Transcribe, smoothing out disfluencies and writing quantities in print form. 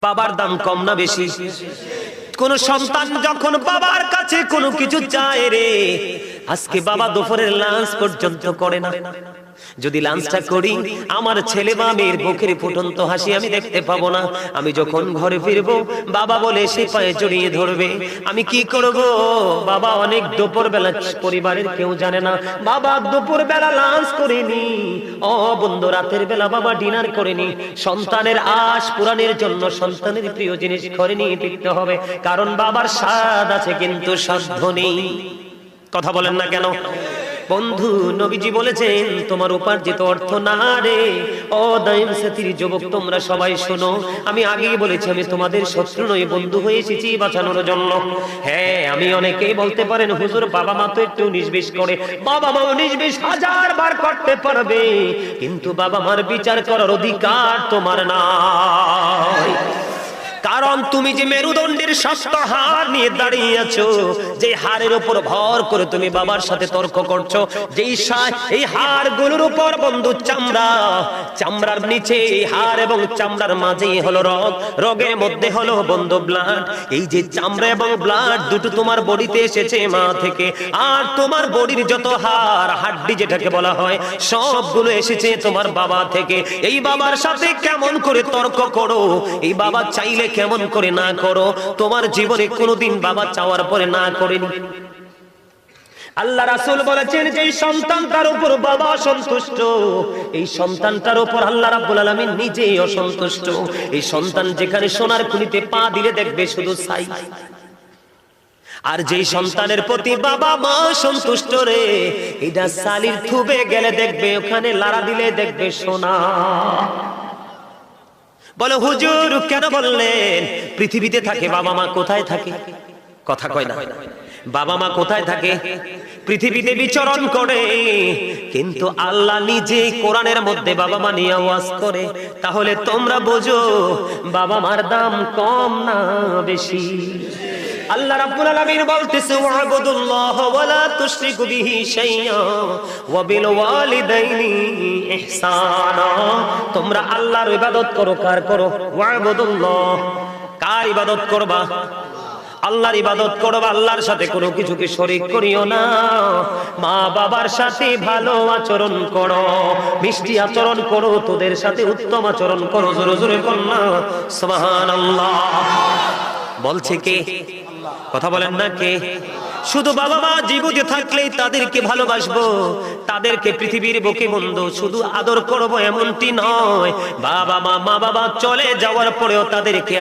বাবার দাম কম না বেশি? কোন সন্তান যখন বাবার কাছে কোনো কিছু চায় রে, আজকে বাবা দুপুরের লাঞ্চ পর্যন্ত করে না। যদি লাঞ্চটা করি, আমার ছেলে বা মেয়ের মুখের ফুটন্ত হাসি আমি দেখতে পাবো না। আমি যখন ঘরে ফিরবো, বাবা বলে সে পায়ে জড়িয়ে ধরবে। আমি কি করব? বাবা অনেক দুপুর বেলা, পরিবারের কেউ জানে না বাবা দুপুর বেলা লাঞ্চ করেনি। ও বন্ধু, রাতের বেলা বাবা ডিনার করেনি। সন্তানের আশ পূরণের জন্য সন্তানের প্রিয় জিনিস ঘরে নিয়ে ফিরতে হবে, কারণ বাবার স্বাদ আছে কিন্তু সাধ্য নেই। কথা বলেন না কেন? বন্ধু, নবীজি বলেছেন তোমার উপার্জিত অর্থ না রে। ও দাইম সাথীর যুবক, তোমরা সবাই শোনো, আমি আগেই বলেছি আমি তোমাদের শত্রু নই, বন্ধু হয়ে এসেছি বাঁচানোর জন্য। হ্যাঁ, আমি অনেকেই বলতে পারেন হুজুর বাবা মা তো একটু 19-20 করে। বাবা মা 19-20 হাজার বার করতে পারবে, কিন্তু বাবা মার বিচার করার অধিকার তোমার নাই। কারণ তুমি যে মেরুদণ্ডের শক্ত হাড় নিয়ে দাঁড়িয়ে আছো, যে হাড়ের উপর ভর করে তুমি বাবার সাথে তর্ক করছো, এই হাড়গুলোর উপর বন্ধু চামড়া, চামড়ার নিচে এই হাড় এবং চামড়ার মাঝেই হলো রগ, রগের মধ্যে হলো বন্ধু ব্লাড। এই যে চামড়া এবং ব্লাড দুটো তোমার বডিতে এসেছে মা থেকে, আর তোমার বডির যত হাড়, হাড্ডি যেটাকে বলা হয়, সবগুলো এসেছে তোমার বাবা থেকে। এই বাবার সাথে কেমন করে তর্ক করো? এই বাবা চাইলে কেমন করে না করো? তোমার জীবনে কোনোদিন বাবা চাওয়ার পরে না করেনি। আল্লাহ রাসূল বলেছেন যে সন্তানটার উপর বাবা অসন্তুষ্ট, এই সন্তানটার উপর আল্লাহ রাব্বুল আলামিন নিজেই অসন্তুষ্ট। এই সন্তান যেখানে সোনার খুনিতে পা দিলে দেখবে শুধু ছাই, আর যেই সন্তানের প্রতি বাবা মা সন্তুষ্ট রে, এটা সালির থুবে গেলে দেখবে ওখানে লাড়া দিলে দেখবে সোনা। বলো হুজুর কেন বললেন? পৃথিবীতে থাকে বাবা মা কোথায় থাকে? কথা কয় না। বাবা মা কোথায় থাকে? পৃথিবীতে বিচরণ করে, কিন্তু আল্লাহ নিজে কোরআনের মধ্যে বাবা মা নিয়ে ওয়াজ করে। তাহলে তোমরা বোঝো বাবা মার দাম কম না বেশি? আল্লাহ রাব্বুল আলামিন বলতেছে ওয়াবুদুল্লাহ ওয়া লা তুশরিকু বিহি শাইআ ওয়া বিল ওয়ালিদাইনি ইহসানা। তোমরা আল্লাহর ইবাদত করো। কার করো? ওয়াবুদুল্লাহ। কার ইবাদত করবা? আল্লাহর ইবাদত করবা। আল্লাহর সাথে কোনো কিছুকে শরীক করিও না। মা বাবার সাথে ভালো আচরণ করো, মিষ্টি আচরণ করো, তোদের সাথে উত্তম আচরণ করো। জোরে জোরে কন্যা সুবহানাল্লাহ। বলছে কে? কথা বলেন না কে? শুধু বাবা মা জীবিত থাকলেই তাদেরকে ভালোবাসবো, তাদেরকে পৃথিবীর বুকে বন্ধু শুধু আদর করব এমনটি নয়। বাবা মা, মা বাবা চলে যাওয়ার পরেও তাদেরকে